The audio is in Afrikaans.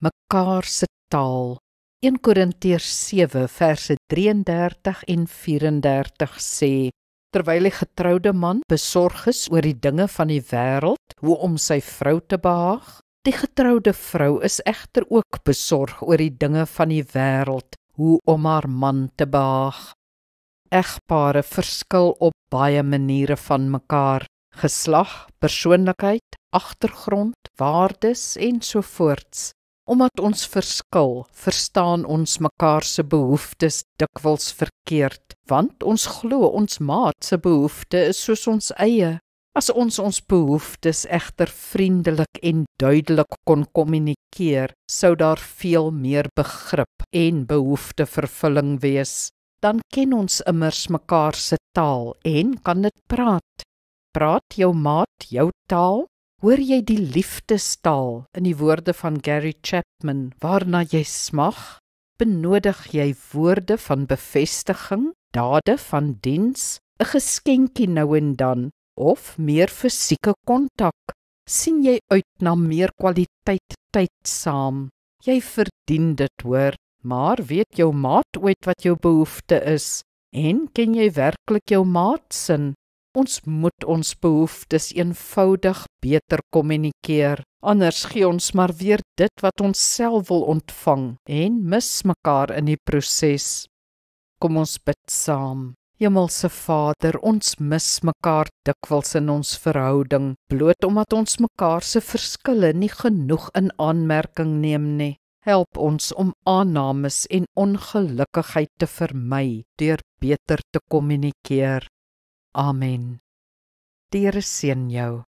mekaar se taal. 1 Korintiërs 7 verse 33 en 34 sê, terwyl die getroude man besorg is oor die dinge van die wêreld, hoe om sy vrou te behaag, die getroude vrou is egter ook besorg oor die dinge van die wêreld, hoe om haar man te behaag. Egpare verskil op baie maniere van mekaar, geslag, persoonlikheid, agtergrond, waardes ensovoorts. Omdat ons verskil, verstaan ons mekaar se behoeftes dikwels verkeerd, want ons glo ons maat se behoefte is soos ons eie. As ons behoeftes egter vriendelik en duidelik kon kommunikeer, sou daar veel meer begrip en behoeftevervulling wees. Dan ken ons immers mekaar se taal en kan dit praat. Praat jou maat jou taal? Hoor jy die liefdestaal in die woorde van Gary Chapman waarna jy smag? Benodig jy woorde van bevestiging, dade van diens, 'n geskenkie nou en dan, of meer fisieke kontak? Sien jy uit na meer kwaliteit tyd saam? Jy verdien dit hoor, maar weet jou maat ooit wat jou behoefte is? En ken jy werklik jou maat sin? Ons moet ons behoeftes eenvoudig beter kommunikeer, anders gee ons maar weer dit wat ons self wil ontvang en mis mekaar in die proses. Kom ons bid saam. Hemelse Vader, ons mis mekaar dikwels in ons verhouding, bloot omdat ons mekaar se verskille nie genoeg in aanmerking neem nie. Help ons om aannames en ongelukkigheid te vermy deur beter te kommunikeer. Amen. Die Here seën jou.